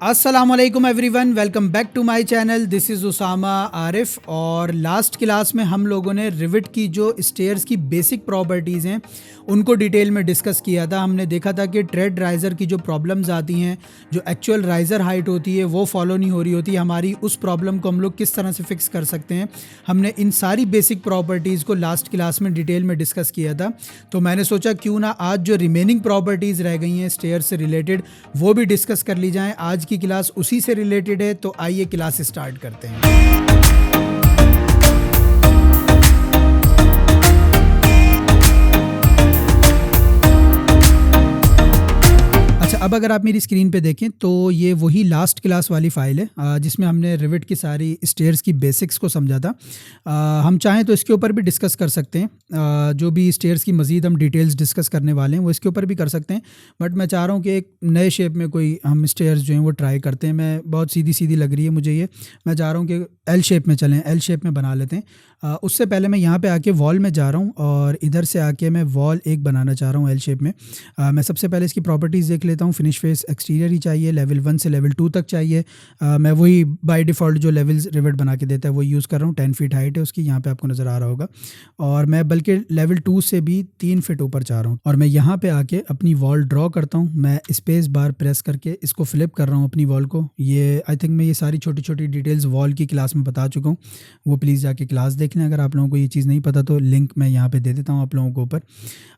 अस्सलामुअलैकुम everyone, welcome back to my channel. This is Usama Arif. और last class में हम लोगों ने रिविट की जो स्टेयर्स की बेसिक प्रॉपर्टीज़ हैं उनको डिटेल में डिस्कस किया था। हमने देखा था कि ट्रेड राइज़र की जो प्रॉब्लम्स आती हैं, जो एक्चुअल राइज़र हाइट होती है वो फॉलो नहीं हो रही होती हमारी, उस प्रॉब्लम को हम लोग किस तरह से फिक्स कर सकते हैं। हमने इन सारी बेसिक प्रॉपर्टीज़ को लास्ट क्लास में डिटेल में डिस्कस किया था। तो मैंने सोचा क्यों ना आज जो रिमेनिंग प्रॉपर्टीज़ रह गई हैं स्टेयर से रिलेटेड वो भी डिस्कस कर ली जाएँ। आज की क्लास उसी से रिलेटेड है, तो आइए क्लास स्टार्ट करते हैं। अब अगर आप मेरी स्क्रीन पे देखें तो ये वही लास्ट क्लास वाली फ़ाइल है जिसमें हमने रिविट की सारी स्टेयर्स की बेसिक्स को समझा था। हम चाहें तो इसके ऊपर भी डिस्कस कर सकते हैं। जो भी स्टेयर्स की मज़ीद हम डिटेल्स डिस्कस करने वाले हैं वो इसके ऊपर भी कर सकते हैं, बट मैं चाह रहा हूँ कि एक नए शेप में कोई हम स्टेयर्स जो हैं वो ट्राई करते हैं। मैं बहुत सीधी सीधी लग रही है मुझे ये, मैं चाह रहा हूँ कि एल शेप में चलें, एल शेप में बना लेते हैं। उससे पहले मैं यहाँ पे आके वॉल में जा रहा हूँ और इधर से आके मैं वॉल एक बनाना चाह रहा हूँ एल शेप में। मैं सबसे पहले इसकी प्रॉपर्टीज़ देख लेता हूँ। फिनिश फेस एक्सटीरियर ही चाहिए, लेवल 1 से लेवल 2 तक चाहिए। मैं वही बाय डिफ़ॉल्ट जो लेवल्स रिविट बना के देता है वो यूज़ कर रहा हूँ। 10 फीट हाइट है उसकी, यहाँ पे आपको नज़र आ रहा होगा। और मैं बल्कि लेवल 2 से भी 3 फीट ऊपर चाह रहा हूँ। और मैं यहाँ पे आके अपनी वॉल ड्रॉ करता हूँ। मैं स्पेस बार प्रेस करके इसको फ्लिप कर रहा हूँ अपनी वॉल को। ये आई थिंक मैं ये सारी छोटी छोटी डिटेल्स वॉल की क्लास में बता चुका हूँ, वो प्लीज़ जाके क्लास देख लें। अगर आप लोगों को ये चीज़ नहीं पता तो लिंक मैं यहाँ पे दे देता हूँ आप लोगों को ऊपर।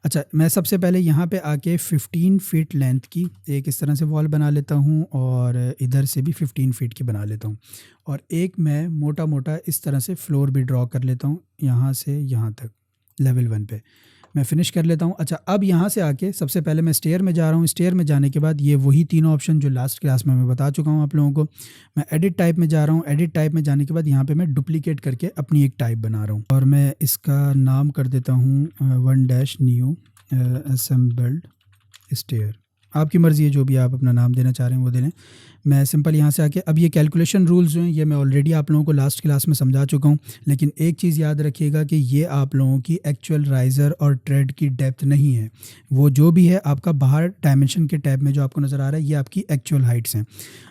अच्छा, मैं सबसे पहले यहाँ पे आके 15 फीट लेंथ की एक इस तरह से वॉल बना लेता हूँ और इधर से भी 15 फीट की बना लेता हूँ। और एक मैं मोटा मोटा इस तरह से फ्लोर भी ड्रॉ कर लेता हूँ यहाँ से यहाँ तक लेवल 1 पे मैं फ़िनिश कर लेता हूँ। अच्छा, अब यहाँ से आके सबसे पहले मैं स्टेयर में जा रहा हूँ। स्टेयर में जाने के बाद ये वही तीनों ऑप्शन जो लास्ट क्लास में मैं बता चुका हूँ आप लोगों को। मैं एडिट टाइप में जा रहा हूँ। एडिट टाइप में जाने के बाद यहाँ पे मैं डुप्लीकेट करके अपनी एक टाइप बना रहा हूँ और मैं इसका नाम कर देता हूँ 1 न्यू असेंबल्ड स्टेयर। आपकी मर्ज़ी है, जो भी आप अपना नाम देना चाह रहे हैं वो दे लें। मैं सिंपल यहाँ से आके अब ये कैलकुलेशन रूल्स जो हैं ये मैं ऑलरेडी आप लोगों को लास्ट क्लास में समझा चुका हूँ, लेकिन एक चीज़ याद रखिएगा कि ये आप लोगों की एक्चुअल राइज़र और ट्रेड की डेप्थ नहीं है। वो जो भी है आपका बाहर डायमेंशन के टैब में जो आपको नज़र आ रहा है ये आपकी एक्चुअल हाइट्स हैं।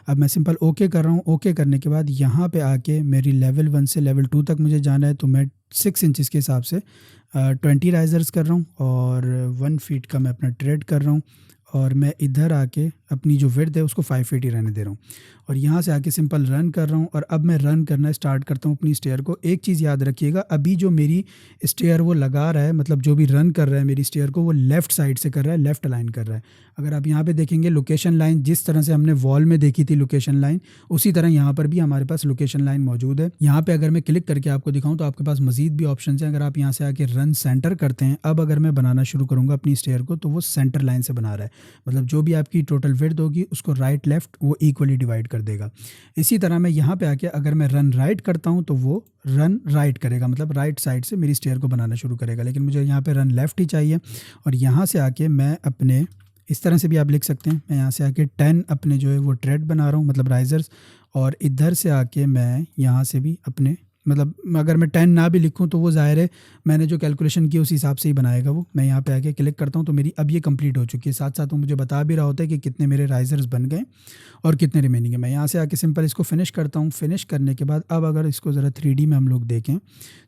अब मैं सिंपल ओके कर रहा हूँ। ओके करने के बाद यहाँ पर आके मेरी लेवल 1 से लेवल 2 तक मुझे जाना है, तो मैं 6 इंचज़ के हिसाब से 20 राइज़र्स कर रहा हूँ और 1 फीट का मैं अपना ट्रेड कर रहा हूँ। और मैं इधर आके अपनी जो विड्थ है उसको 5 फीट ही रहने दे रहा हूँ और यहाँ से आके सिंपल रन कर रहा हूँ। और अब मैं रन करना स्टार्ट करता हूँ अपनी स्टेयर को। एक चीज़ याद रखिएगा, अभी जो मेरी स्टेयर वो लगा रहा है, मतलब जो भी रन कर रहा है मेरी स्टेयर को, वो लेफ़्ट साइड से कर रहा है, लेफ़्ट अलाइन कर रहा है। अगर आप यहाँ पे देखेंगे लोकेशन लाइन जिस तरह से हमने वॉल में देखी थी लोकेशन लाइन, उसी तरह यहाँ पर भी हमारे पास लोकेशन लाइन मौजूद है। यहाँ पे अगर मैं क्लिक करके आपको दिखाऊँ तो आपके पास मज़ीद भी ऑप्शन हैं। अगर आप यहाँ से आके रन सेंटर करते हैं, अब अगर मैं बनाना शुरू करूँगा अपनी स्टेयर को तो वो सेंटर लाइन से बना रहा है, मतलब जो भी आपकी टोटल विड्थ होगी उसको राइट लेफ़्ट वो इक्वली डिवाइड कर देगा। इसी तरह मैं यहाँ पे आके अगर मैं रन राइट करता हूँ तो वो रन राइट करेगा, मतलब राइट साइड से मेरी स्टेयर को बनाना शुरू करेगा। लेकिन मुझे यहाँ पे रन लेफ़्ट ही चाहिए। और यहाँ से आके मैं अपने इस तरह से भी आप लिख सकते हैं, मैं यहाँ से आके 10 अपने जो है वो ट्रेड बना रहा हूँ, मतलब राइजर्स। और इधर से आके मैं यहाँ से भी अपने, मतलब अगर मैं 10 ना भी लिखूं तो वो ज़ाहिर है मैंने जो कैलकुलेशन की उस हिसाब से ही बनाएगा वो। मैं यहाँ पे आके क्लिक करता हूँ तो मेरी अब ये कंप्लीट हो चुकी है। साथ साथ वो मुझे बता भी रहा होता है कि कितने मेरे राइजर्स बन गए और कितने रिमेनिंग है। मैं यहाँ से आके सिंपल इसको फिनिश करता हूँ। फिनिश करने के बाद अब अगर इसको ज़रा 3D में हम लोग देखें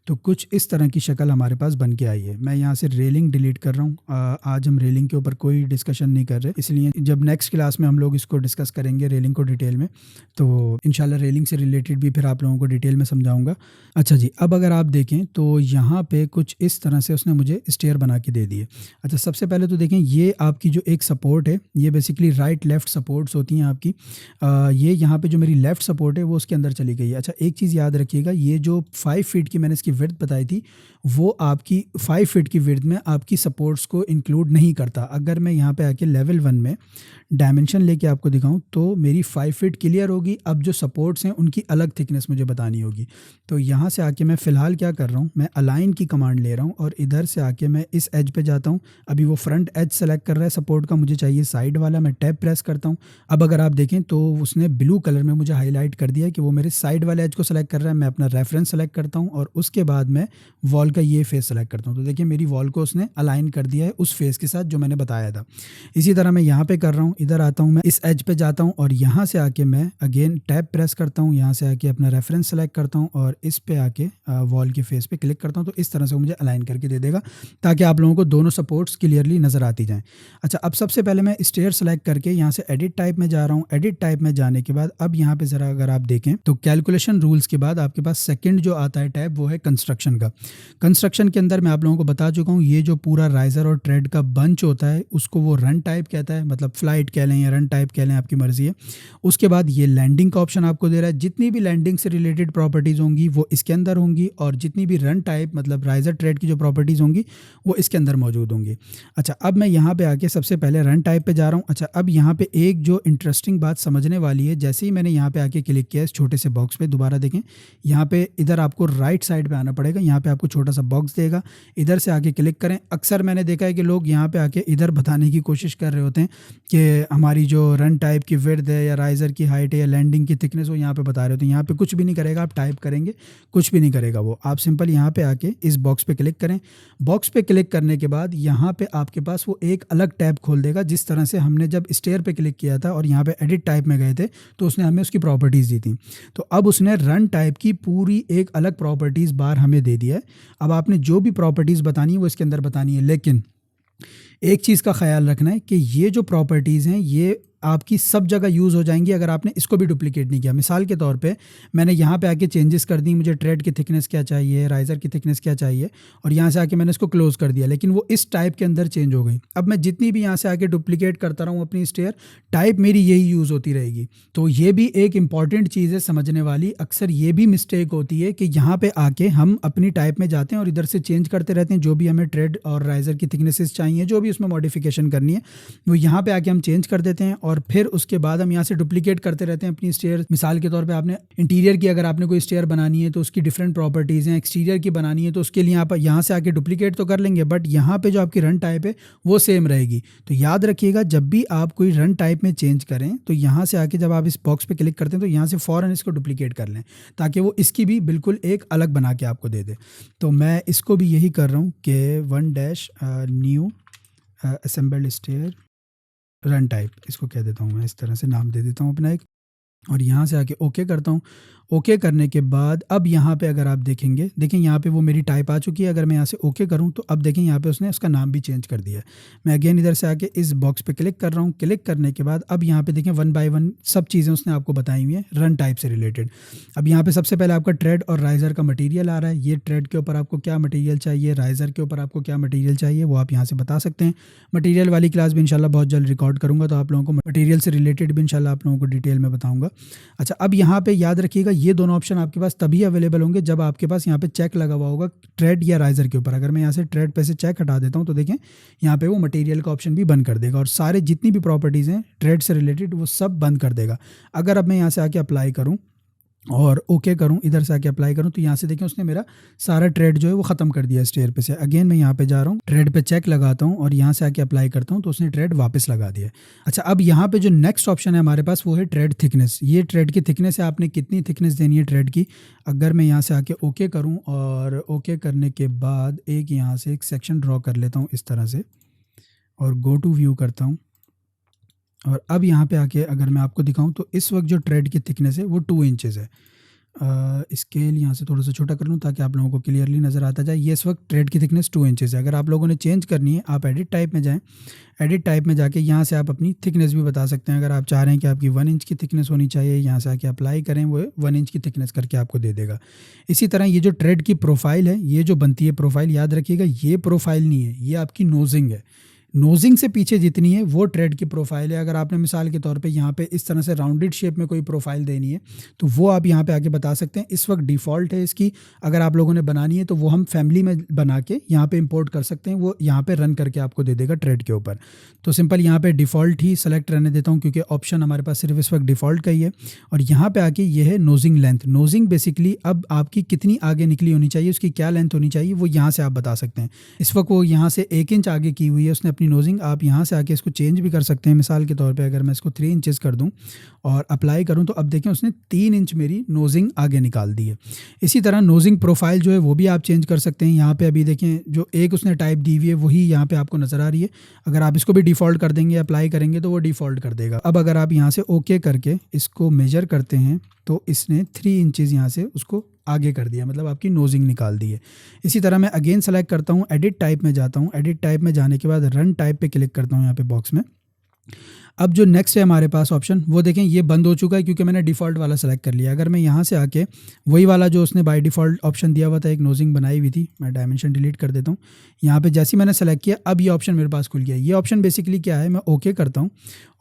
तो कुछ इस तरह की शक्ल हमारे पास बन के आई है। मैं यहाँ से रेलिंग डिलीट कर रहा हूँ। आज हम रेलिंग के ऊपर कोई डिस्कशन नहीं कर रहे, इसलिए जब नेक्स्ट क्लास में हम लोग इसको डिस्कस करेंगे रेलिंग को डिटेल में, तो इंशाल्लाह रेलिंग से रिलेटेड भी फिर आप लोगों को डिटेल में समझाऊंगा। अच्छा जी, अब अगर आप देखें तो यहाँ पे कुछ इस तरह से उसने मुझे स्टेयर बना के दे दिए। अच्छा, सबसे पहले तो देखें ये आपकी जो एक सपोर्ट है ये बेसिकली राइट लेफ़्ट सपोर्ट्स होती हैं आपकी। ये यहाँ पे जो मेरी लेफ़्ट सपोर्ट है वो उसके अंदर चली गई है। अच्छा, एक चीज़ याद रखिएगा, ये जो 5 फीट की मैंने इसकी विड्थ बताई थी वो आपकी 5 फीट की विड्थ में आपकी सपोर्ट्स को इंक्लूड नहीं करता। अगर मैं यहाँ पे आके लेवल 1 में डायमेंशन लेके आपको दिखाऊं तो मेरी 5 फीट क्लियर होगी। अब जो सपोर्ट्स हैं उनकी अलग थिकनेस मुझे बतानी होगी। तो यहाँ से आके मैं फ़िलहाल क्या कर रहा हूँ, मैं अलाइन की कमांड ले रहा हूँ और इधर से आके मैं इस एज पे जाता हूँ। अभी वो फ्रंट एज सेलेक्ट कर रहा है सपोर्ट का, मुझे चाहिए साइड वाला। मैं टैब प्रेस करता हूँ। अब अगर आप देखें तो उसने ब्लू कलर में मुझे हाईलाइट कर दिया है कि वो मेरे साइड वाले एज को सेलेक्ट कर रहा है। मैं अपना रेफरेंस सेलेक्ट करता हूँ और उसके बाद मैं वॉल का ये फेस सेलेक्ट करता हूँ। तो देखिए मेरी वॉल को उसने अलाइन कर दिया है उस फेस के साथ जो मैंने बताया था। इसी तरह मैं यहाँ पे कर रहा हूँ। इधर आता हूँ, मैं इस एज पे जाता हूँ और यहाँ से आके मैं अगेन टैब प्रेस करता हूँ, यहाँ से आके अपना रेफरेंस सेलेक्ट करता हूँ और इस पे आके वॉल के फेस पे क्लिक करता हूँ। तो इस तरह से वो मुझे अलाइन करके दे देगा ताकि आप लोगों को दोनों सपोर्ट्स क्लियरली नज़र आती जाएँ। अच्छा, अब सबसे पहले मैं स्टेयर सेलेक्ट करके यहाँ से एडिट टाइप में जा रहा हूँ। एडिट टाइप में जाने के बाद अब यहाँ पे ज़रा अगर आप देखें तो कैलकुलेशन रूल्स के बाद आपके पास सेकंड जो आता है टैब वो है कंस्ट्रक्शन का। कंस्ट्रक्शन के अंदर मैं आप लोगों को बता चुका हूँ, ये जो पूरा राइजर और ट्रेड का बंच होता है उसको वो रन टाइप कहता है, मतलब फ्लाइट कह लें या रन टाइप कह लें, आपकी मर्जी है। उसके बाद ये लैंडिंग का ऑप्शन आपको दे रहा है। जितनी भी लैंडिंग से रिलेटेड प्रॉपर्टीज़ होंगी वो इसके अंदर होंगी और जितनी भी रन टाइप मतलब राइजर ट्रेड की जो प्रॉपर्टीज़ होंगी वो इसके अंदर मौजूद होंगी। अच्छा, अब मैं यहाँ पे आके सबसे पहले रन टाइप पे जा रहा हूँ। अच्छा, अब यहाँ पे एक जो इंटरेस्टिंग बात समझने वाली है, जैसे ही मैंने यहाँ पे आके क्लिक किया इस छोटे से बॉक्स पे, दोबारा देखें यहाँ पे इधर आपको राइट साइड पे आना पड़ेगा। यहाँ पे आपको छोटा सा बॉक्स देगा, इधर से आके क्लिक करें। अक्सर मैंने देखा है कि लोग यहाँ पे आके इधर बताने की कोशिश कर रहे होते हैं कि हमारी जो रन टाइप की विड्थ है या राइजर की हाइट है या लैंडिंग की थिकनेस वो यहाँ पे बता रहे होते हैं। यहाँ पे कुछ भी नहीं करेगा, आप टाइप करेंगे कुछ भी नहीं करेगा वो। आप सिंपल यहाँ पे आके इस बॉक्स पे क्लिक करें। बॉक्स पे क्लिक करने के बाद यहाँ पे आपके पास वो एक अलग टैब खोल देगा, जिस तरह से हमने जब स्टेयर पे क्लिक किया था और यहाँ पे एडिट टाइप में गए थे तो उसने हमें उसकी प्रॉपर्टीज़ दी थी। तो अब उसने रन टाइप की पूरी एक अलग प्रॉपर्टीज़ बार हमें दे दिया है। अब आपने जो भी प्रॉपर्टीज़ बतानी है वो इसके अंदर बतानी है, लेकिन एक चीज़ का ख्याल रखना है कि ये जो प्रॉपर्टीज़ हैं ये आपकी सब जगह यूज़ हो जाएंगी अगर आपने इसको भी डुप्लीकेट नहीं किया। मिसाल के तौर पे मैंने यहाँ पे आके चेंजेस कर दी, मुझे ट्रेड की थिकनेस क्या चाहिए, राइजर की थिकनेस क्या चाहिए, और यहाँ से आके मैंने इसको क्लोज़ कर दिया, लेकिन वो इस टाइप के अंदर चेंज हो गई। अब मैं जितनी भी यहाँ से आके डुप्लीकेट करता रहूँ अपनी स्टेयर, टाइप मेरी यही यूज़ होती रहेगी। तो ये भी एक इंपॉर्टेंट चीज़ है समझने वाली। अक्सर ये भी मिस्टेक होती है कि यहाँ पर आके हम अपनी टाइप में जाते हैं और इधर से चेंज करते रहते हैं। जो भी हमें ट्रेड और राइजर की थिकनेसेस चाहिए, जो भी उसमें मॉडिफिकेशन करनी है, वो यहाँ पर आके हम चेंज कर देते हैं और फिर उसके बाद हम यहाँ से डुप्लीकेट करते रहते हैं अपनी स्टेयर। मिसाल के तौर पे आपने इंटीरियर की अगर आपने कोई स्टेयर बनानी है तो उसकी डिफरेंट प्रॉपर्टीज़ हैं, एक्सटीरियर की बनानी है तो उसके लिए आप यहाँ से आके डुप्लीकेट तो कर लेंगे, बट यहाँ पे जो आपकी रन टाइप है वो सेम रहेगी। तो याद रखिएगा, जब भी आप कोई रन टाइप में चेंज करें तो यहाँ से आके जब आप इस बॉक्स पे क्लिक करते हैं तो यहाँ से फ़ौरन इसको डुप्लीकेट कर लें ताकि वो इसकी भी बिल्कुल एक अलग बना के आपको दे दे। तो मैं इसको भी यही कर रहा हूँ कि 1 new assembled stair run type इसको कह देता हूँ, मैं इस तरह से नाम दे देता हूँ अपना एक, और यहाँ से आके ओके करता हूँ। ओके करने के बाद अब यहाँ पे अगर आप देखेंगे, देखें यहाँ पे वो मेरी टाइप आ चुकी है। अगर मैं यहाँ से ओके करूँ तो अब देखें यहाँ पे उसने उसका नाम भी चेंज कर दिया है। मैं अगेन इधर से आके इस बॉक्स पे क्लिक कर रहा हूँ। क्लिक करने के बाद अब यहाँ पे देखें 1 बाय 1 सब चीज़ें उसने आपको बताई हुई हैं रन टाइप से रिलेटेड। अब यहाँ पे सबसे पहले आपका ट्रेड और राइजर का मटीरियल आ रहा है। ये ट्रेड के ऊपर आपको क्या मटीरियल चाहिए, राइजर के ऊपर आपको क्या मटीरियल चाहिए, वो आप यहाँ से बता सकते हैं। मटीरियल वाली क्लास भी इंशाल्लाह बहुत जल्द रिकॉर्ड करूँगा, तो आप लोगों को मटीरियल से रिलेटेड भी इंशाल्लाह आप लोगों को डिटेल में बताऊँगा। अच्छा, अब यहाँ पे याद रखिएगा ये दोनों ऑप्शन आपके पास तभी अवेलेबल होंगे जब आपके पास यहाँ पे चेक लगा हुआ होगा ट्रेड या राइजर के ऊपर। अगर मैं यहाँ से ट्रेड पे से चेक हटा देता हूँ तो देखें यहाँ पे वो मटेरियल का ऑप्शन भी बंद कर देगा और सारे जितनी भी प्रॉपर्टीज़ हैं ट्रेड से रिलेटेड वो सब बंद कर देगा। अगर अब मैं यहाँ से आके अप्लाई करूँ और ओके करूँ, इधर से आके अप्लाई करूँ, तो यहाँ से देखें उसने मेरा सारा ट्रेड जो है वो ख़त्म कर दिया स्टेयर पे से। अगेन मैं यहाँ पे जा रहा हूँ, ट्रेड पे चेक लगाता हूँ और यहाँ से आके अप्लाई करता हूँ तो उसने ट्रेड वापस लगा दिया। अच्छा, अब यहाँ पे जो नेक्स्ट ऑप्शन है हमारे पास वो है ट्रेड थिकनेस। ये ट्रेड की थिकनेस है, आपने कितनी थिकनेस देनी है ट्रेड की। अगर मैं यहाँ से आके ओके करूँ और ओके करने के बाद एक यहाँ से एक सेक्शन ड्रॉ कर लेता हूँ इस तरह से और गो टू व्यू करता हूँ, और अब यहाँ पे आके अगर मैं आपको दिखाऊं तो इस वक्त जो ट्रेड की थिकनेस है वो 2 इंचेस है। स्केल यहाँ से थोड़ा सा छोटा कर लूँ ताकि आप लोगों को क्लियरली नज़र आता जाए। ये इस वक्त ट्रेड की थिकनेस 2 इंचेस है। अगर आप लोगों ने चेंज करनी है आप एडिट टाइप में जाएँ, एडिट टाइप में जाके यहाँ से आप अपनी थिकनेस भी बता सकते हैं। अगर आप चाह रहे हैं कि आपकी 1 इंच की थिकनेस होनी चाहिए, यहाँ से आके अप्लाई करें, वो 1 इंच की थिकनेस करके आपको दे देगा। इसी तरह ये जो ट्रेड की प्रोफाइल है, ये जो बनती है प्रोफाइल, याद रखिएगा ये प्रोफाइल नहीं है, ये आपकी नोजिंग है। नोजिंग से पीछे जितनी है वो ट्रेड की प्रोफाइल है। अगर आपने मिसाल के तौर पे यहाँ पे इस तरह से राउंडेड शेप में कोई प्रोफाइल देनी है तो वो आप यहाँ पे आके बता सकते हैं। इस वक्त डिफ़ॉल्ट है इसकी, अगर आप लोगों ने बनानी है तो वो हम फैमिली में बना के यहाँ पे इंपोर्ट कर सकते हैं, वो यहाँ पे रन करके आपको दे देगा ट्रेड के ऊपर। तो सिंपल यहाँ पे डिफ़ॉल्ट ही सेलेक्ट रहने देता हूँ क्योंकि ऑप्शन हमारे पास सिर्फ इस वक्त डिफ़ॉल्ट का ही है। और यहाँ पे आके ये है नोजिंग लेंथ। नोजिंग बेसिकली अब आपकी कितनी आगे निकली होनी चाहिए, उसकी क्या लेंथ होनी चाहिए, वो यहाँ से आप बता सकते हैं। इस वक्त वो यहाँ से 1 इंच आगे की हुई है उसने अपनी अपनी नोजिंग, आप यहाँ से आके इसको चेंज भी कर सकते हैं। मिसाल के तौर पे अगर मैं इसको 3 इंचेस कर दूँ और अप्लाई करूँ तो अब देखें उसने 3 इंच मेरी नोजिंग आगे निकाल दी है। इसी तरह नोजिंग प्रोफाइल जो है वो भी आप चेंज कर सकते हैं। यहाँ पे अभी देखें जो एक उसने टाइप दी हुई है वही यहाँ पे आपको नज़र आ रही है। अगर आप इसको भी डिफ़ॉल्ट कर देंगे, अप्लाई करेंगे तो वो डिफ़ॉल्ट कर देगा। अब अगर आप यहाँ से ओके करके इसको मेजर करते हैं तो इसने 3 इंचेस यहाँ से उसको आगे कर दिया, मतलब आपकी नोजिंग निकाल दी है। इसी तरह मैं अगेन सेलेक्ट करता हूँ, एडिट टाइप में जाता हूँ। एडिट टाइप में जाने के बाद रन टाइप पे क्लिक करता हूँ यहाँ पे बॉक्स में। अब जो नेक्स्ट है हमारे पास ऑप्शन, वो देखें ये बंद हो चुका है क्योंकि मैंने डिफ़ॉल्ट वाला सेलेक्ट कर लिया। अगर मैं यहाँ से आके वही वाला जो उसने बाय डिफ़ॉल्ट ऑप्शन दिया हुआ था, एक नोजिंग बनाई हुई थी, मैं डायमेंशन डिलीट कर देता हूँ। यहाँ पे जैसे ही मैंने सेलेक्ट किया अब ये ऑप्शन मेरे पास खुल गया। ये ऑप्शन बेसिकली क्या है, मैं ओके करता हूँ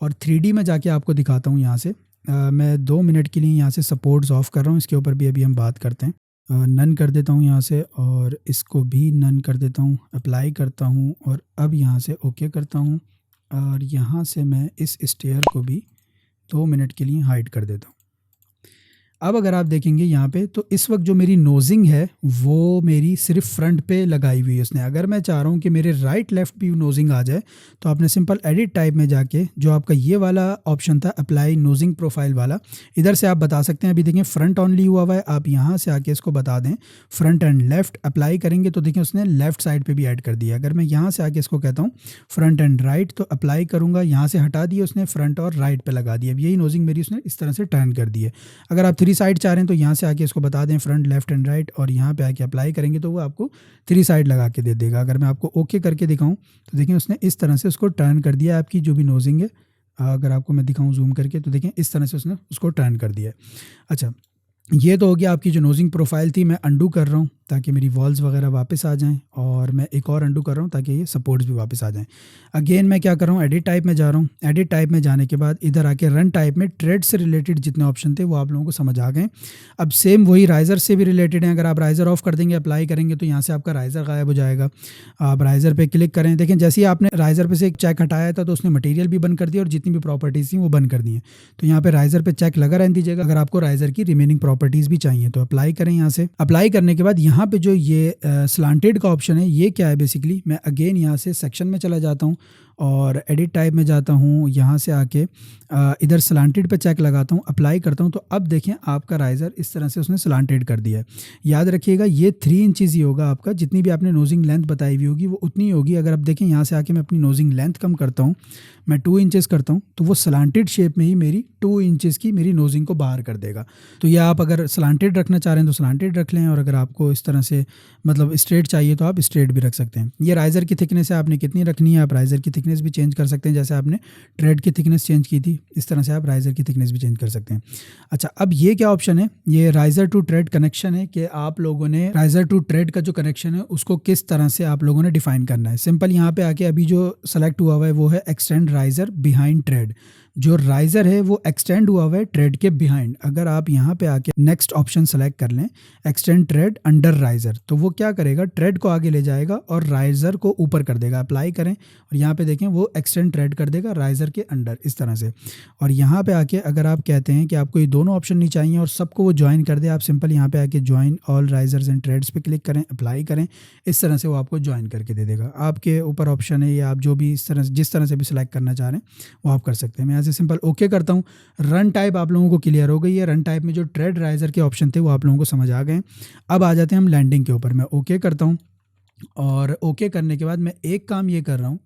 और 3D में जाके आपको दिखाता हूँ। यहाँ से मैं 2 मिनट के लिए यहाँ से सपोर्ट्स ऑफ कर रहा हूँ, इसके ऊपर भी अभी हम बात करते हैं। नन कर देता हूँ यहाँ से और इसको भी नन कर देता हूँ, अप्लाई करता हूँ और अब यहाँ से ओके करता हूँ और यहाँ से मैं इस स्टेयर को भी 2 मिनट के लिए हाइड कर देता हूँ। अब अगर आप देखेंगे यहाँ पे तो इस वक्त जो मेरी नोजिंग है वो मेरी सिर्फ फ्रंट पे लगाई हुई है उसने। अगर मैं चाह रहा हूँ कि मेरे राइट लेफ्ट भी नोजिंग आ जाए तो आपने सिंपल एडिट टाइप में जाके जो आपका ये वाला ऑप्शन था अप्लाई नोजिंग प्रोफाइल वाला, इधर से आप बता सकते हैं। अभी देखें फ्रंट ऑनली हुआ हुआ है, आप यहाँ से आके इसको बता दें फ्रंट एंड लेफ्ट अप्लाई करेंगे तो देखें उसने लेफ्ट साइड पर भी ऐड कर दिया। अगर मैं यहाँ से आके इसको कहता हूँ फ्रंट एंड राइट तो अप्लाई करूँगा, यहाँ से हटा दिया उसने, फ्रंट और राइट पर लगा दिया। अब यही नोजिंग मेरी उसने इस तरह से टर्न कर दी है। अगर आप 3 साइड चाह रहे हैं तो यहाँ से आके इसको बता दें फ्रंट लेफ्ट एंड राइट और यहाँ पे आके अप्लाई करेंगे तो वो आपको 3 साइड लगा के दे देगा। अगर मैं आपको ओके करके दिखाऊं तो देखें उसने इस तरह से उसको टर्न कर दिया। आपकी जो भी नोजिंग है अगर आपको मैं दिखाऊं जूम करके तो देखें इस तरह से उसने उसको टर्न कर दिया है। अच्छा, ये तो हो गया आपकी जो नोजिंग प्रोफाइल थी। मैं अंडू कर रहा हूँ ताकि मेरी वॉल्स वगैरह वापस आ जाएं और मैं एक और अंडू कर रहा हूँ ताकि ये सपोर्ट्स भी वापस आ जाएं। अगेन मैं क्या कर रहा हूँ, एडिट टाइप में जा रहा हूँ। एडिट टाइप में जाने के बाद इधर आके रन टाइप में ट्रेड से रिलेटेड जितने ऑप्शन थे वो आप लोगों को समझ आ गए। अब सेम वही राइज़र से भी रिलेटेड है। अगर आप राइज़र ऑफ कर देंगे, अप्लाई करेंगे तो यहाँ से आपका राइज़र गायब हो जाएगा। आप राइज़र पर क्लिक करें, देखें जैसे ही आपने राइज़र पर से एक चेक हटाया था तो उसने मटीरियल भी बंद कर दिया और जितनी भी प्रॉपर्टीज़ थी वो बंद कर दी हैं। तो यहाँ पर राइज़र पर चेक लगा रहने दीजिएगा। अगर आपको राइज़र की रिमेनिंग प्रॉपर्टीज़ भी चाहिए तो अप्लाई करें। यहाँ से अप्लाई करने के बाद यहाँ पे जो ये स्लांटेड का ऑप्शन है, ये क्या है बेसिकली, मैं अगेन यहाँ से सेक्शन में चला जाता हूँ और एडिट टाइप में जाता हूँ। यहाँ से आके इधर स्लांटेड पे चेक लगाता हूँ, अप्लाई करता हूँ तो अब देखें आपका राइज़र इस तरह से उसने स्लांटेड कर दिया है। याद रखिएगा ये 3 इंचेस ही होगा आपका, जितनी भी आपने नोजिंग लेंथ बताई हुई होगी वो उतनी होगी। अगर आप देखें यहाँ से आके मैं अपनी नोजिंग लेंथ कम करता हूँ, मैं 2 इंचेस करता हूँ तो वो स्लांटेड शेप में ही मेरी 2 इंचेस की मेरी नोजिंग को बाहर कर देगा। तो ये आप अगर स्लांटेड रखना चाह रहे हैं तो स्लांटेड रख लें और अगर आपको इस तरह से मतलब स्ट्रेट चाहिए तो आप स्ट्रेट भी रख सकते हैं। ये राइज़र की थिकनेस है, आपने कितनी रखनी है, आप राइज़र की थिकनेस भी चेंज कर सकते हैं। जैसे आपने ट्रेड की थिकनेस चेंज की थी इस तरह से आप राइज़र की थिकनेस भी चेंज कर सकते हैं। अच्छा, अब ये क्या ऑप्शन है, ये राइज़र टू ट्रेड कनेक्शन है कि आप लोगों ने राइज़र टू ट्रेड का जो कनेक्शन है उसको किस तरह से आप लोगों ने डिफाइन करना है। सिंपल यहाँ पे आके अभी जो सेलेक्ट हुआ हुआ है वो है एक्सटेंड राइज़र बिहाइंड ट्रेड। जो राइज़र है वो एक्सटेंड हुआ हुआ है ट्रेड के बिहाइंड। अगर आप यहाँ पे आके नेक्स्ट ऑप्शन सेलेक्ट कर लें एक्सटेंड ट्रेड अंडर राइज़र तो वो क्या करेगा, ट्रेड को आगे ले जाएगा और राइज़र को ऊपर कर देगा। अप्लाई करें और यहाँ पे देखें वो एक्सटेंड ट्रेड कर देगा राइज़र के अंडर इस तरह से। और यहाँ पे आके अगर आप कहते हैं कि आपको ये दोनों ऑप्शन नहीं चाहिए और सबको वो ज्वाइन कर दे, आप सिंपल यहाँ पे आके ज्वाइन ऑल राइज़र्स एंड ट्रेड्स पे क्लिक करें, अप्लाई करें, इस तरह से वो आपको ज्वाइन करके दे देगा। आपके ऊपर ऑप्शन है, या आप जो भी इस तरह जिस तरह से भी सिलेक्ट करना चाह रहे हैं वो आप कर सकते हैं। मैं यहाँ से सिंपल ओके करता हूँ। रन टाइप आप लोगों को क्लियर हो गई है। रन टाइप में जो ट्रेड राइज़र के ऑप्शन थे वो आप लोगों को समझ आ गए। अब आ जाते हैं हम लैंडिंग के ऊपर। मैं ओके करता हूँ और ओके करने के बाद मैं एक काम ये कर रहा हूँ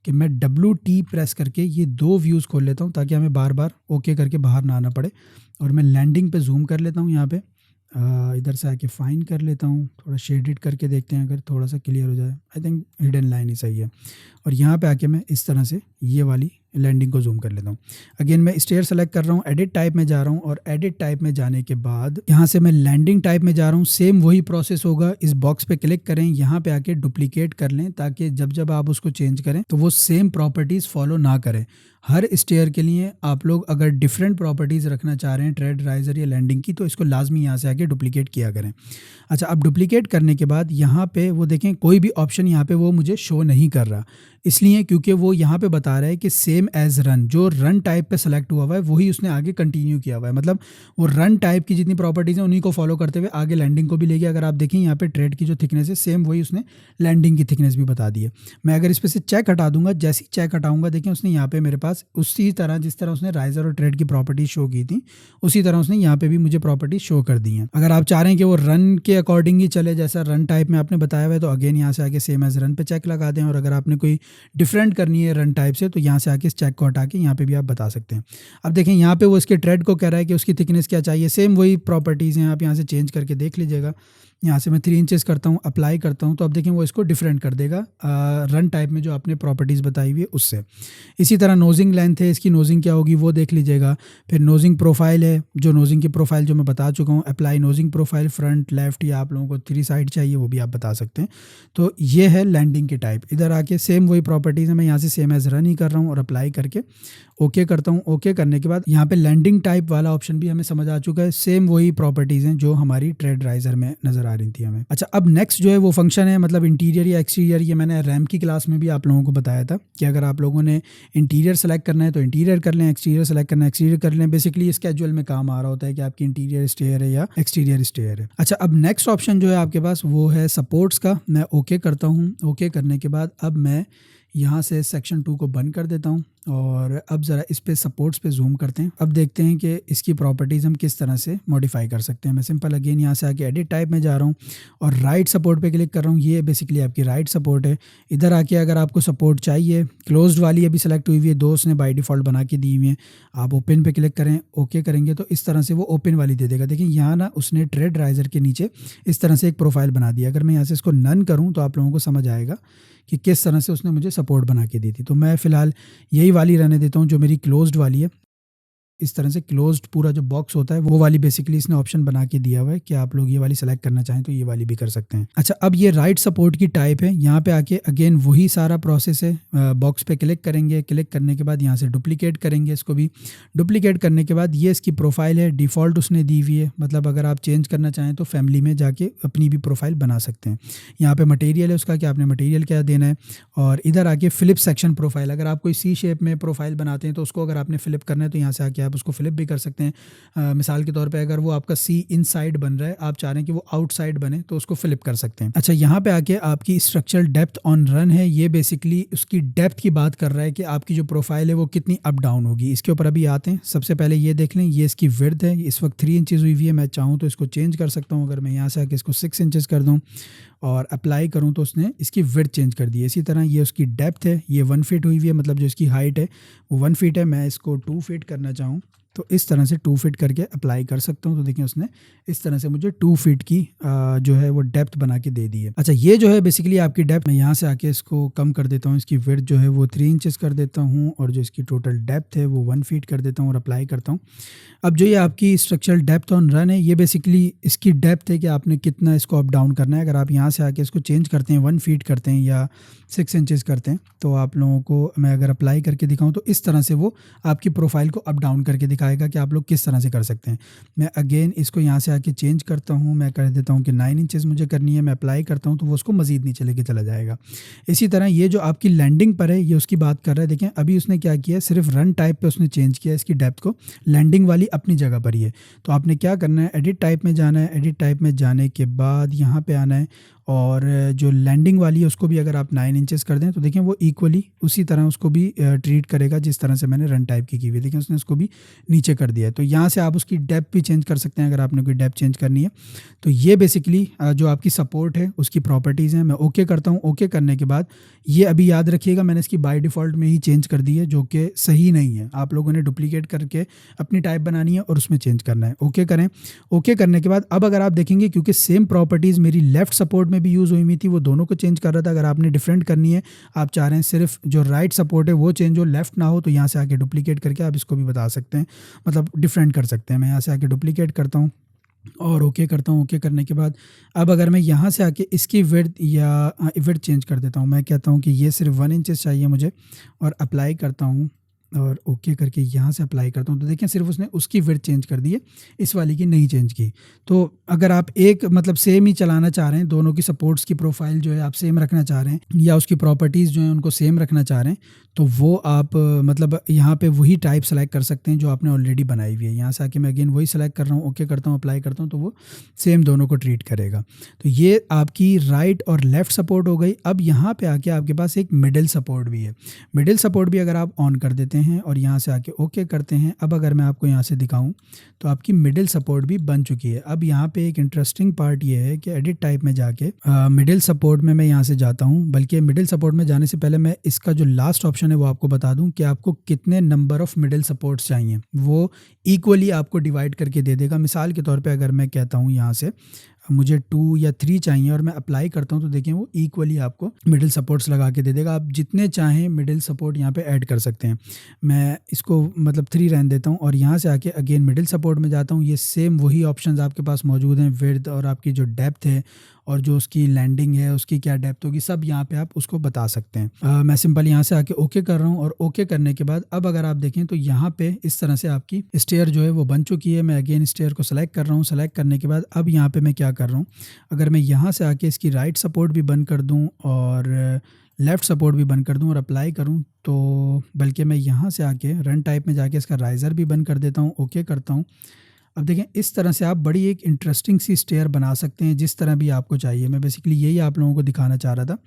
कि मैं WT प्रेस करके ये 2 व्यूज़ खोल लेता हूँ ताकि हमें बार बार ओके करके बाहर ना आना पड़े। और मैं लैंडिंग पे जूम कर लेता हूँ, यहाँ पे इधर से आके फाइन कर लेता हूँ, थोड़ा शेडेड करके देखते हैं अगर थोड़ा सा क्लियर हो जाए। आई थिंक हिडन लाइन ही सही है। और यहाँ पे आके मैं इस तरह से ये वाली लैंडिंग को जूम कर लेता हूँ। अगेन मैं स्टेयर सेलेक्ट कर रहा हूँ, एडिट टाइप में जा रहा हूँ और एडिट टाइप में जाने के बाद यहाँ से मैं लैंडिंग टाइप में जा रहा हूँ। सेम वही प्रोसेस होगा। इस बॉक्स पे क्लिक करें, यहाँ पे आके डुप्लीकेट कर लें ताकि जब जब आप उसको चेंज करें तो वो सेम प्रॉपर्टीज़ फॉलो ना करें। हर स्टेयर के लिए आप लोग अगर डिफरेंट प्रॉपर्टीज़ रखना चाह रहे हैं ट्रेड, राइज़र या लैंडिंग की, तो इसको लाज़मी यहाँ से आके डुप्लिकेट किया करें। अच्छा, अब डुप्लिकेट करने के बाद यहाँ पे वो देखें कोई भी ऑप्शन यहाँ पे वो मुझे शो नहीं कर रहा। इसलिए क्योंकि वो यहाँ पे बता रहा है कि सेम एज़ रन, जो रन टाइप पे सेलेक्ट हुआ हुआ है वही उसने आगे कंटिन्यू किया हुआ है। मतलब वो रन टाइप की जितनी प्रॉपर्टीज़ हैं उन्हीं को फॉलो करते हुए आगे लैंडिंग को भी ले गया। अगर आप देखें यहाँ पे ट्रेड की जो थिकनेस है सेम वही उसने लैंडिंग की थिकनेस भी बता दी है। मैं अगर इस पे से चेक हटा दूंगा, जैसे ही चेक हटाऊंगा देखें उसने यहाँ पे मेरे पास उसी तरह जिस तरह उसने राइजर और ट्रेड की प्रॉपर्टी शो की थी उसी तरह उसने यहाँ पे भी मुझे प्रॉपर्टी शो कर दी है। अगर आप चाह रहे हैं कि वो रन के अकॉर्डिंग ही चले जैसा रन टाइप में आपने बताया हुआ है, तो अगेन यहाँ से आके सेम एज रन पे चेक लगा दें। और अगर आपने कोई डिफरेंट करनी है रन टाइप से तो यहाँ से आके इस चेक को हटा के यहाँ पे भी आप बता सकते हैं। अब देखें यहाँ पे वो इसके ट्रेड को कह रहा है कि उसकी थिकनेस क्या चाहिए, सेम वही प्रॉपर्टीज़ हैं, आप यहाँ से चेंज करके देख लीजिएगा। यहाँ से मैं 3 इंचेस करता हूँ, अप्लाई करता हूँ, तो अब देखें वो इसको डिफरेंट कर देगा रन टाइप में जो आपने प्रॉपर्टीज़ बताई हुई है उससे। इसी तरह नोजिंग लेंथ है, इसकी नोजिंग क्या होगी वो देख लीजिएगा। फिर नोजिंग प्रोफाइल है, जो नोजिंग की प्रोफाइल जो मैं बता चुका हूँ, अप्लाई नोजिंग प्रोफाइल फ्रंट लेफ्ट या आप लोगों को 3 साइड चाहिए वो भी आप बता सकते हैं। तो ये है लैंडिंग के टाइप। इधर आके सेम वही प्रॉपर्टीज़ है, मैं यहाँ से सेम एज रन ही कर रहा हूँ और अप्लाई करके ओके करता हूँ। ओके करने के बाद यहाँ पे लैंडिंग टाइप वाला ऑप्शन भी हमें समझ आ चुका है। सेम वही प्रॉपर्टीज़ हैं जो हमारी ट्रेड राइजर में नज़र आ रही थी हमें। अच्छा, अब नेक्स्ट जो है वो फंक्शन है, मतलब इंटीरियर या एक्सटीरियर। ये मैंने रैम की क्लास में भी आप लोगों को बताया था कि अगर आप लोगों ने इंटीरियर सेलेक्ट करना है तो इंटीरियर कर लें, एक्सटीरियर सेलेक्ट करना है एक्सटीरियर कर लें। बेसिकली स्केड्यूल में काम आ रहा होता है कि आपकी इंटीरियर स्टेयर है या एक्सटीरियर स्टेयर है। अच्छा, अब नेक्स्ट ऑप्शन जो है आपके पास वो है सपोर्ट्स का। मैं ओके करता हूँ। ओके करने के बाद अब मैं यहाँ से सेक्शन 2 को बंद कर देता हूँ और अब ज़रा इस पे सपोर्ट्स पे जूम करते हैं। अब देखते हैं कि इसकी प्रॉपर्टीज़ हम किस तरह से मॉडिफाई कर सकते हैं। मैं सिंपल अगेन यहाँ से आके एडिट टाइप में जा रहा हूँ और राइट सपोर्ट पे क्लिक कर रहा हूँ। ये बेसिकली आपकी राइट सपोर्ट है। इधर आके अगर आपको सपोर्ट चाहिए, क्लोज्ड वाली अभी सेलेक्ट हुई हुई है, 2 उसने बाय डिफ़ॉल्ट बना के दी हुई है। आप ओपन पे क्लिक करें, ओके करेंगे तो इस तरह से वो ओपन वाली दे देगा। देखिए यहाँ ना उसने ट्रेड राइजर के नीचे इस तरह से एक प्रोफाइल बना दिया। अगर मैं यहाँ से इसको नन करूँ तो आप लोगों को समझ आएगा कि किस तरह से उसने मुझे सपोर्ट बना के दी थी। तो मैं फ़िलहाल यही वाली रहने देता हूँ जो मेरी क्लोज्ड वाली है। इस तरह से क्लोज्ड पूरा जो बॉक्स होता है वो वाली बेसिकली इसने ऑप्शन बना के दिया हुआ है कि आप लोग ये वाली सेलेक्ट करना चाहें तो ये वाली भी कर सकते हैं। अच्छा, अब ये राइट सपोर्ट की टाइप है। यहाँ पे आके अगेन वही सारा प्रोसेस है। बॉक्स पे क्लिक करेंगे, क्लिक करने के बाद यहाँ से डुप्लीकेट करेंगे इसको भी। डुप्लीकेट करने के बाद ये इसकी प्रोफाइल है, डिफ़ॉल्ट उसने दी हुई है। मतलब अगर आप चेंज करना चाहें तो फैमिली में जाके अपनी भी प्रोफाइल बना सकते हैं। यहाँ पे मटेरियल है उसका कि आपने मटेरियल क्या देना है। और इधर आके फ्लिप सेक्शन प्रोफाइल, अगर आप कोई सी शेप में प्रोफाइल बनाते हैं तो उसको अगर आपने फ्लिप करना है तो यहाँ से आके आप उसको फ्लिप भी कर सकते हैं। मिसाल के तौर पे अगर वो आपका सी इनसाइड बन रहा है, आप चाह रहे हैं कि वो आउटसाइड बने तो उसको फ्लिप कर सकते हैं। अच्छा, यहाँ पे आके आपकी स्ट्रक्चरल डेप्थ ऑन रन है। ये बेसिकली उसकी डेप्थ की बात कर रहा है कि आपकी जो प्रोफाइल है वो कितनी अप डाउन होगी। इसके ऊपर अभी आते हैं। सबसे पहले ये देख लें, ये इसकी विड्थ है, इस वक्त 3 इंचज़ हुई हुई है। मैं चाहूँ तो इसको चेंज कर सकता हूँ। अगर मैं यहाँ से आके इसको 6 इंचज़ कर दूँ और अप्लाई करूँ तो उसने इसकी विड्थ चेंज कर दी है। इसी तरह ये उसकी डेप्थ है, ये 1 फीट हुई हुई है, मतलब जो इसकी हाइट है वो 1 फीट है। मैं इसको 2 फीट करना चाहूँ तो इस तरह से 2 फीट करके अप्लाई कर सकता हूँ। तो देखिए उसने इस तरह से मुझे 2 फीट की जो है वो डेप्थ बना के दे दी है। अच्छा, ये जो है बेसिकली आपकी डेप्थ। मैं यहाँ से आके इसको कम कर देता हूँ, इसकी विड्थ जो है वो 3 इंचेस कर देता हूँ और जो इसकी टोटल डेप्थ है वो 1 फीट कर देता हूँ और अप्लाई करता हूँ। अब जो ये आपकी स्ट्रक्चरल डेप्थ ऑन रन है, ये बेसिकली इसकी डेप्थ है कि आपने कितना इसको अप डाउन करना है। अगर आप यहाँ से आके इसको चेंज करते हैं, 1 फीट करते हैं या 6 इंचेस करते हैं, तो आप लोगों को मैं अगर अप्लाई करके दिखाऊँ तो इस तरह से वो आपकी प्रोफाइल को अप डाउन करके दिखाएगा कि आप लोग किस तरह से कर सकते हैं। मैं अगेन इसको यहाँ से आके चेंज करता हूँ, मैं कर देता हूँ कि 9 इंचेस मुझे करनी है। मैं अप्लाई करता हूँ तो वो उसको मज़ीद नीचे लेके चला जाएगा। इसी तरह ये जो आपकी लैंडिंग पर है ये उसकी बात कर रहा है। देखें अभी उसने क्या किया है, सिर्फ रन टाइप पे उसने चेंज किया इसकी डेप्थ को, लैंडिंग वाली अपनी जगह पर ही है। तो आपने क्या करना है, एडिट टाइप में जाना है। एडिट टाइप में जाने के बाद यहाँ पे आना है और जो लैंडिंग वाली है उसको भी अगर आप 9 इंचेस कर दें तो देखें वो इक्वली उसी तरह उसको भी ट्रीट करेगा जिस तरह से मैंने रन टाइप की हुई। देखें उसने उसको भी नीचे कर दिया है। तो यहाँ से आप उसकी डेप्थ भी चेंज कर सकते हैं अगर आपने कोई डेप्थ चेंज करनी है। तो ये बेसिकली जो आपकी सपोर्ट है उसकी प्रॉपर्टीज़ हैं। मैं ओके करता हूँ। ओके करने के बाद ये अभी याद रखिएगा मैंने इसकी बाय डिफ़ॉल्ट में ही चेंज कर दी है, जो कि सही नहीं है। आप लोगों ने डुप्लीकेट करके अपनी टाइप बनानी है और उसमें चेंज करना है। ओके करें। ओके करने के बाद अब अगर आप देखेंगे क्योंकि सेम प्रॉपर्टीज़ मेरी लेफ़्ट सपोर्ट में भी यूज़ हुई हुई थी, वो दोनों को चेंज कर रहा था। अगर आपने डिफरेंट करनी है, आप चाह रहे हैं सिर्फ जो राइट सपोर्ट है वो चेंज हो, लेफ़्ट ना हो, तो यहाँ से आके डुप्लीकेट करके आप इसको भी बता सकते हैं, मतलब डिफरेंट कर सकते हैं। मैं यहाँ से आके डुप्लीकेट करता हूँ और ओके करता हूँ। ओके करने के बाद अब अगर मैं यहाँ से आके इसकी विड्थ या विड्थ चेंज कर देता हूँ, मैं कहता हूँ कि ये सिर्फ 1 इंचेस चाहिए मुझे और अप्लाई करता हूँ और ओके करके यहाँ से अप्लाई करता हूँ, तो देखें सिर्फ उसने उसकी विड्थ चेंज कर दी है, इस वाली की नहीं चेंज की। तो अगर आप एक मतलब सेम ही चलाना चाह रहे हैं, दोनों की सपोर्ट्स की प्रोफाइल जो है आप सेम रखना चाह रहे हैं या उसकी प्रॉपर्टीज़ जो हैं उनको सेम रखना चाह रहे हैं, तो वो आप मतलब यहाँ पे वही टाइप सेलेक्ट कर सकते हैं जो आपने ऑलरेडी बनाई हुई है। यहाँ से आके मैं अगेन वही सेलेक्ट कर रहा हूँ, ओके करता हूँ, अप्लाई करता हूँ, तो वो सेम दोनों को ट्रीट करेगा। तो ये आपकी राइट और लेफ़्ट सपोर्ट हो गई। अब यहाँ पे आके आपके पास एक मिडिल सपोर्ट भी है। मिडिल सपोर्ट भी अगर आप ऑन कर देते हैं और यहाँ से आके ओके करते हैं, अब अगर मैं आपको यहाँ से दिखाऊँ तो आपकी मिडिल सपोर्ट भी बन चुकी है। अब यहाँ पे एक इंटरेस्टिंग पार्ट ये है कि एडिट टाइप में जाके मिडिल सपोर्ट में मैं यहाँ से जाता हूँ, बल्कि मिडिल सपोर्ट में जाने से पहले मैं इसका जो लास्ट ऑप्शन है वो आपको बता दूँ कि आपको कितने नंबर ऑफ मिडिल सपोर्ट्स चाहिए। वो इक्वली आपको डिवाइड करके दे देगा। मिसाल के तौर पे अगर मैं कहता हूँ यहाँ से मुझे 2 या 3 चाहिए और मैं अप्लाई करता हूँ, तो देखिए वो इक्वली आपको मिडिल सपोर्ट्स लगा के दे देगा। आप जितने चाहें मिडिल सपोर्ट यहाँ पे ऐड कर सकते हैं। मैं इसको मतलब 3 रहने देता हूँ और यहाँ से आके अगेन मिडिल सपोर्ट में जाता हूँ। ये सेम वही ऑप्शंस आपके पास मौजूद हैं, विड्थ और आपकी जो डेप्थ है और जो उसकी लैंडिंग है उसकी क्या डेप्थ होगी, सब यहाँ पे आप उसको बता सकते हैं। मैं सिंपल यहाँ से आके ओके कर रहा हूँ और ओके करने के बाद अब अगर आप देखें तो यहाँ पे इस तरह से आपकी स्टेयर जो है वो बन चुकी है। मैं अगेन स्टेयर को सेलेक्ट कर रहा हूँ। सेलेक्ट करने के बाद अब यहाँ पे मैं क्या कर रहा हूँ, अगर मैं यहाँ से आके इसकी राइट सपोर्ट भी बंद कर दूँ और लेफ़्ट सपोर्ट भी बंद कर दूँ और अप्लाई करूँ, तो बल्कि मैं यहाँ से आके रन टाइप में जाके इसका राइज़र भी बंद कर देता हूँ, ओके करता हूँ। अब देखें इस तरह से आप बड़ी एक इंटरेस्टिंग सी स्टेयर बना सकते हैं जिस तरह भी आपको चाहिए। मैं बेसिकली यही आप लोगों को दिखाना चाह रहा था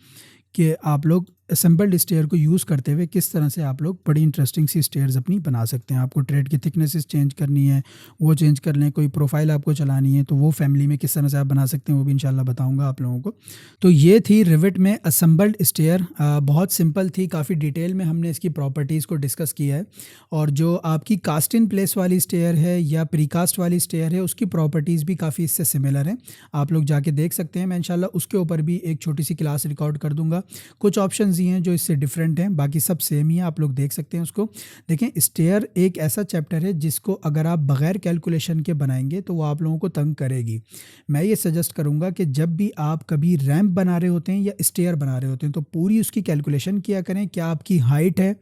कि आप लोग असेंबल्ड स्टेयर को यूज़ करते हुए किस तरह से आप लोग बड़ी इंटरेस्टिंग सी स्टेयर्स अपनी बना सकते हैं। आपको ट्रेड की थिकनेसेस चेंज करनी है वो चेंज कर लें, कोई प्रोफाइल आपको चलानी है तो वो फैमिली में किस तरह से आप बना सकते हैं वो भी इंशाल्लाह बताऊंगा आप लोगों को। तो ये थी रिविट में असेंबल्ड स्टेयर। बहुत सिंपल थी, काफ़ी डिटेल में हमने इसकी प्रॉपर्टीज़ को डिस्कस किया है और जो आपकी कास्ट इन प्लेस वाली स्टेयर है या प्रीकास्ट वाली स्टेयर है उसकी प्रॉपर्टीज़ भी काफ़ी इससे सिमिलर हैं। आप लोग जाके देख सकते हैं। मैं इंशाल्लाह उसके ऊपर भी एक छोटी सी क्लास रिकॉर्ड कर दूंगा। कुछ ऑप्शंस ही हैं जो इससे डिफरेंट हैं, बाकी सब सेम ही है, आप लोग देख सकते हैं उसको। देखें स्टेयर एक ऐसा चैप्टर है जिसको अगर आप बगैर कैलकुलेशन के बनाएंगे तो वो आप लोगों को तंग करेगी। मैं ये सजेस्ट करूंगा कि जब भी आप कभी रैंप बना रहे होते हैं या स्टेयर बना रहे होते हैं तो पूरी उसकी कैलकुलेशन किया करें। क्या आपकी हाइट है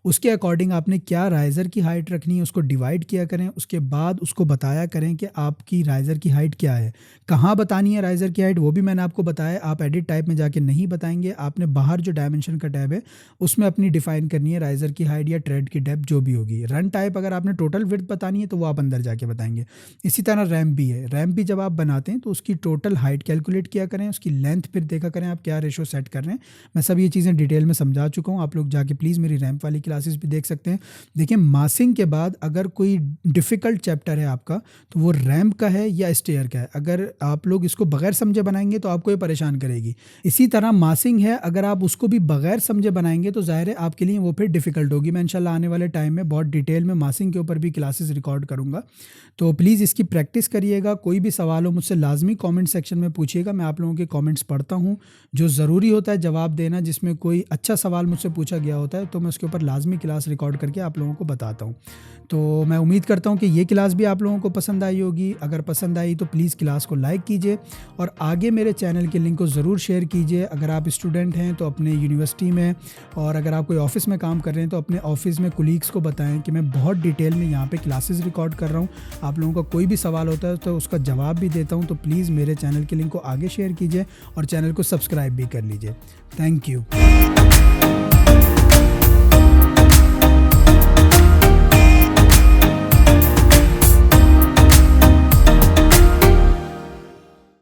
उसके अकॉर्डिंग आपने क्या राइज़र की हाइट रखनी है उसको डिवाइड किया करें। उसके बाद उसको बताया करें कि आपकी राइज़र की हाइट क्या है, कहाँ बतानी है राइज़र की हाइट, वो भी मैंने आपको बताया। आप एडिट टाइप में जाके नहीं बताएंगे, आपने बाहर जो डायमेंशन का टैब है उसमें अपनी डिफाइन करनी है राइज़र की हाइट या ट्रेड की डेप्थ जो भी होगी। रन टाइप अगर आपने टोटल विड्थ बतानी है तो वो आप अंदर जाके बताएंगे। इसी तरह रैम्प भी है। रैम्प भी जब आप बनाते हैं तो उसकी टोटल हाइट कैलकुलेट किया करें, उसकी लेंथ फिर देखा करें आप क्या रेशो सेट कर रहे हैं। मैं सब ये चीज़ें डिटेल में समझा चुका हूँ, आप लोग जाके प्लीज़ मेरी रैम्प वाली क्लासेस भी देख सकते हैं। देखिए मासिंग के बाद अगर कोई डिफ़िकल्ट चैप्टर है आपका तो वो रैम्प का है या स्टेयर का है। अगर आप लोग इसको बगैर समझे बनाएंगे तो आपको ये परेशान करेगी। इसी तरह मासिंग है, अगर आप उसको भी बगैर समझे बनाएंगे तो ज़ाहिर है आपके लिए वो फिर डिफ़िकल्ट होगी। मैं इंशाल्लाह आने वाले टाइम में बहुत डिटेल में मासिंग के ऊपर भी क्लासेस रिकॉर्ड करूँगा, तो प्लीज़ इसकी प्रैक्टिस करिएगा। कोई भी सवाल हो मुझसे लाजमी कमेंट सेक्शन में पूछिएगा, मैं आप लोगों के कमेंट्स पढ़ता हूँ। जो ज़रूरी होता है जवाब देना, जिसमें कोई अच्छा सवाल मुझसे पूछा गया होता है तो मैं उसके ऊपर लाजमी क्लास रिकॉर्ड करके आप लोगों को बताता हूँ। तो मैं उम्मीद करता हूँ कि ये क्लास भी आप लोगों को पसंद आई होगी। अगर पसंद आई तो प्लीज़ क्लास को लाइक कीजिए और आगे मेरे चैनल के लिंक को ज़रूर शेयर कीजिए। अगर आप स्टूडेंट हैं तो अपने यूनिवर्सिटी में, और अगर आप कोई ऑफिस में काम कर रहे हैं तो अपने ऑफिस में कुलीग्स को बताएं कि मैं बहुत डिटेल में यहाँ पे क्लासेस रिकॉर्ड कर रहा हूँ। आप लोगों का कोई भी सवाल होता है तो उसका जवाब भी देता हूँ। तो प्लीज़ मेरे चैनल के लिंक को आगे शेयर कीजिए और चैनल को सब्सक्राइब भी कर लीजिए। Thank you.